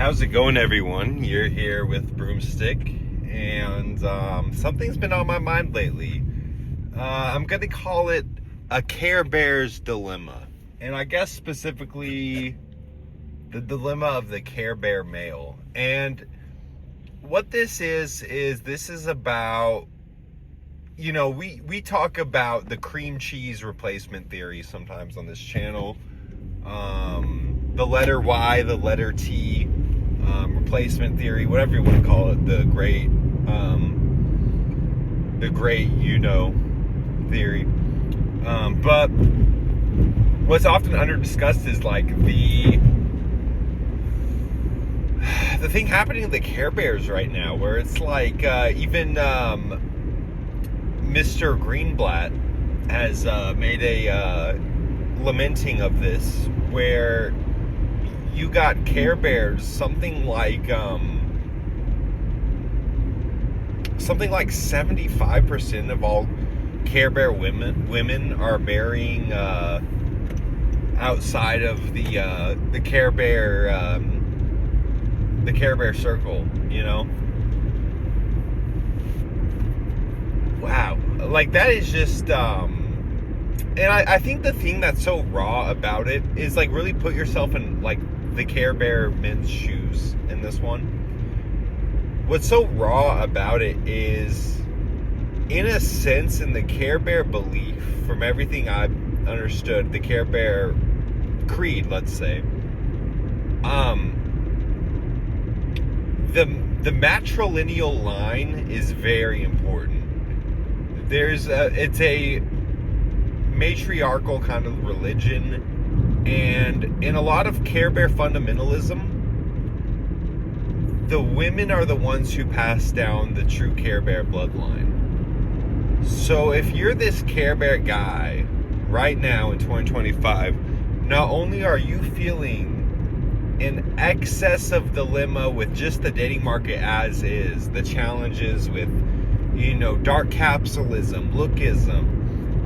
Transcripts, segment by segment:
How's it going, everyone? You're here with Broomstick, and something's been on my mind lately. I'm going to call it a Carebear's dilemma, and I guess specifically the dilemma of the Carebear male. And what this is this is about, we talk about the cream cheese replacement theory sometimes on this channel. The letter Y, the letter T, replacement theory, whatever you want to call it, the great theory. But what's often under discussed is like the thing happening to the Care Bears right now, where it's like even Mr. Greenblatt has made a lamenting of this, where you got Care Bears, something like 75% of all Care Bear women are marrying outside of the Care Bear circle. Wow, like that is just and I think the thing that's so raw about it is like really put yourself in like the Care Bear men's shoes in this one. What's so raw about it is, in a sense, in the Care Bear belief, from everything I've understood, the Care Bear creed, let's say, the matrilineal line is very important. It's a matriarchal kind of religion. And in a lot of Care Bear fundamentalism, the women are the ones who pass down the true Care Bear bloodline. So if you're this Care Bear guy right now in 2025, not only are you feeling an excess of dilemma with just the dating market as is, the challenges with, dark capitalism, lookism,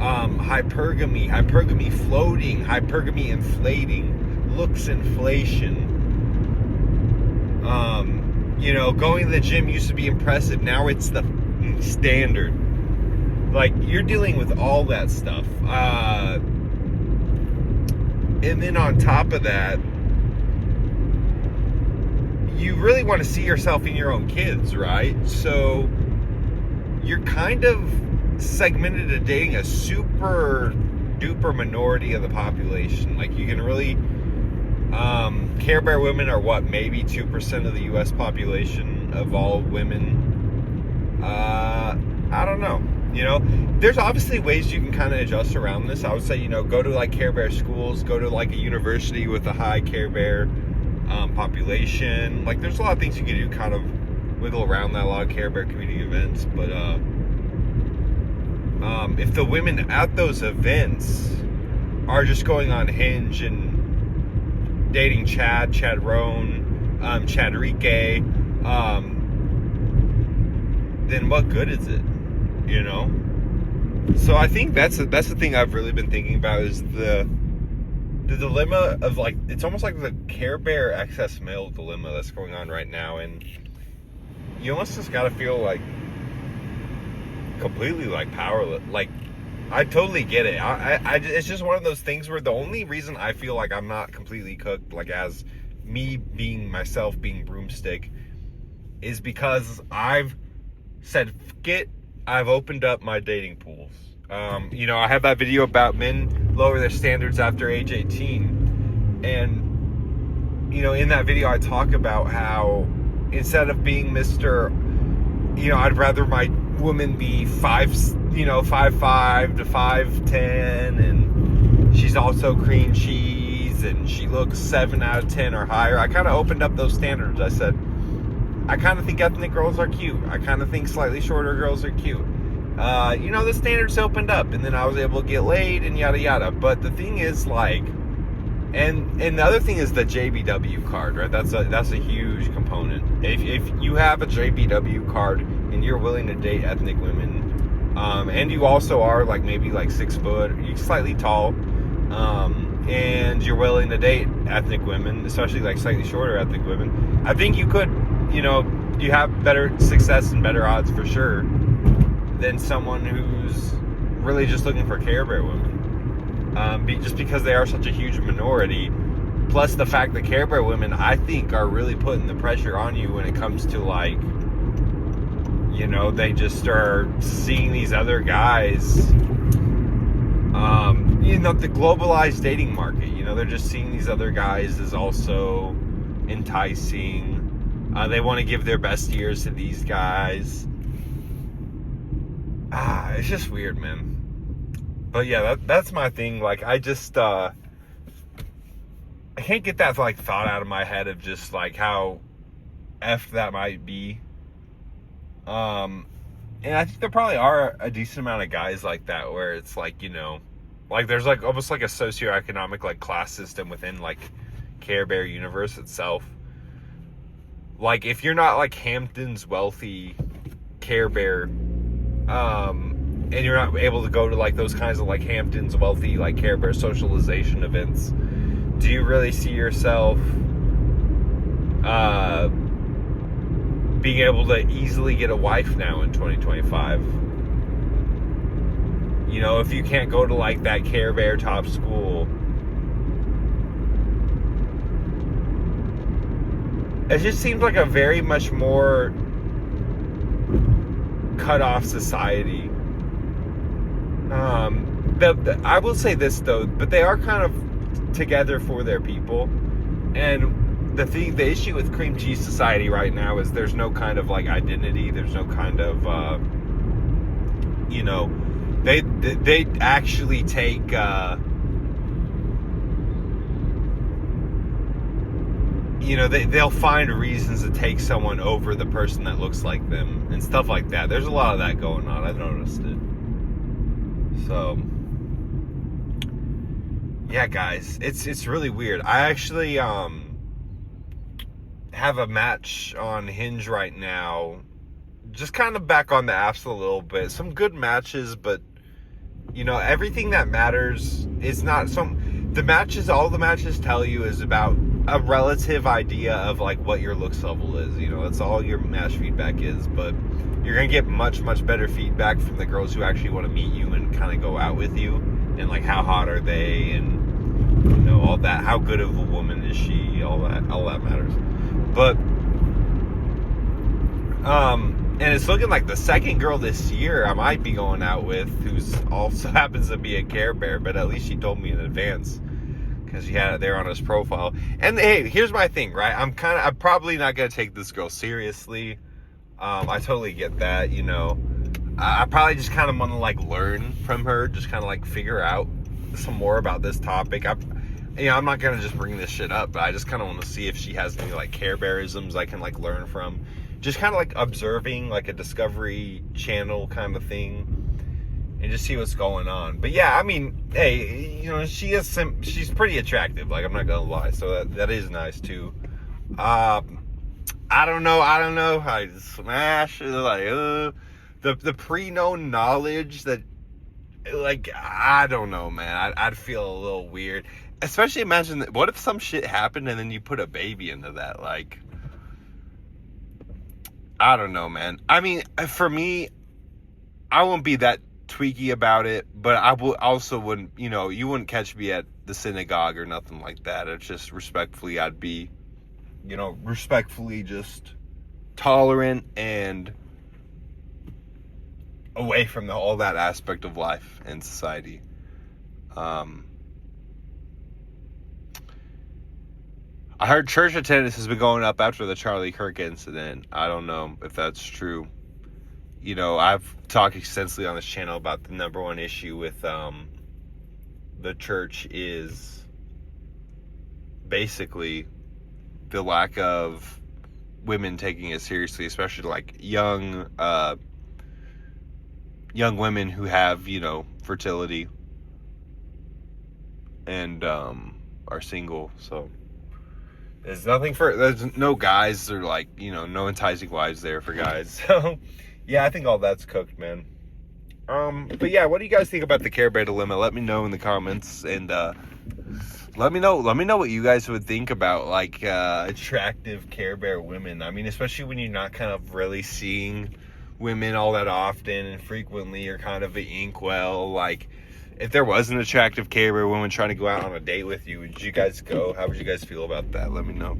hypergamy floating, hypergamy inflating, looks inflation. Going to the gym used to be impressive. Now it's the standard. Like, you're dealing with all that stuff. And then on top of that, you really want to see yourself in your own kids, right? So you're kind of segmented to dating a super duper minority of the population. Like, you can really Care Bear women are maybe 2% of the US population of all women. I don't know. There's obviously ways you can kind of adjust around this. I would say, go to like Care Bear schools, go to like a university with a high Care Bear population. Like, there's a lot of things you can do, kind of wiggle around that. A lot of Care Bear community events, but if the women at those events are just going on Hinge and dating Chad Roan, Chadrique, then what good is it? So I think that's the thing I've really been thinking about, is the dilemma of, like, it's almost like the Care Bear excess male dilemma that's going on right now, and you almost just gotta feel like completely like powerless. Like, I totally get it. It's just one of those things where the only reason I feel like I'm not completely cooked, like as me being myself, being Broomstick, is because I've said, I've opened up my dating pools. I have that video about men lower their standards after age 18. And, in that video I talk about how instead of being Mr., I'd rather my woman be 5'5" to 5'10", and she's also cream cheese, and she looks 7 out of 10 or higher. I kind of opened up those standards. I said, I kind of think ethnic girls are cute. I kind of think slightly shorter girls are cute. The standards opened up, and then I was able to get laid and yada yada. But the thing is, like, and the other thing is the JBW card, right? That's a huge component. If you have a JBW card and you're willing to date ethnic women, and you also are like maybe like 6 foot, you're slightly tall, and you're willing to date ethnic women, especially like slightly shorter ethnic women, I think you could, you have better success and better odds for sure than someone who's really just looking for Carebear women. Just because they are such a huge minority. Plus the fact that Carebear women, I think, are really putting the pressure on you when it comes to like, they just are seeing these other guys, the globalized dating market, they're just seeing these other guys as also enticing. They want to give their best years to these guys. It's just weird, man. But yeah, that's my thing. Like, I just, I can't get that like thought out of my head of just like how effed that might be. And I think there probably are a decent amount of guys like that where it's like, like there's like almost like a socioeconomic like class system within like Carebear universe itself. Like if you're not like Hampton's wealthy Carebear, and you're not able to go to like those kinds of like Hampton's wealthy like Carebear socialization events, do you really see yourself being able to easily get a wife now in 2025? If you can't go to like that Carebear top school, it just seems like a very much more cut off society. I will say this though, but they are kind of together for their people. And the issue with cream cheese society right now is there's no kind of like identity. There's no kind of they actually take they'll find reasons to take someone over the person that looks like them and stuff like that. There's a lot of that going on. I've noticed it. So yeah, guys, it's really weird. I actually have a match on Hinge right now, just kind of back on the apps a little bit. Some good matches, but everything that matters is not all the matches tell you is about a relative idea of like what your looks level is. That's all your match feedback is, but you're gonna get much, much better feedback from the girls who actually want to meet you and kind of go out with you, and like how hot are they, and all that, how good of a woman is she, all that matters. But and it's looking like the second girl this year I might be going out with, who's also happens to be a Carebear, but at least she told me in advance because he had it there on his profile. And hey, here's my thing, right? I'm probably not gonna take this girl seriously. I totally get that. I probably just kind of want to like learn from her, just kind of like figure out some more about this topic. I'm not gonna just bring this shit up, but I just kind of want to see if she has any like Carebearisms I can like learn from. Just kind of like observing, like a Discovery Channel kind of thing, and just see what's going on. But yeah, I mean, hey, she's pretty attractive. Like, I'm not gonna lie, so that is nice too. I don't know. I smash like the pre-known knowledge that, like, I don't know, man. I'd feel a little weird, especially imagine that. What if some shit happened and then you put a baby into that? Like, I don't know, man. I mean, for me, I won't be that tweaky about it, but I wouldn't, you wouldn't catch me at the synagogue or nothing like that. It's just respectfully, I'd be, respectfully just tolerant and away from all that aspect of life and society. I heard church attendance has been going up after the Charlie Kirk incident. I don't know if that's true. I've talked extensively on this channel about the number one issue with the church is basically the lack of women taking it seriously, especially like young women who have, fertility and are single. So there's no guys or like, no enticing wives there for guys. So yeah, I think all that's cooked, man. But yeah, what do you guys think about the Carebear dilemma? Let me know in the comments, and Let me know what you guys would think about, like, attractive Care Bear women. I mean, especially when you're not kind of really seeing women all that often and frequently. You're kind of an inkwell. Like, if there was an attractive Care Bear woman trying to go out on a date with you, would you guys go? How would you guys feel about that? Let me know.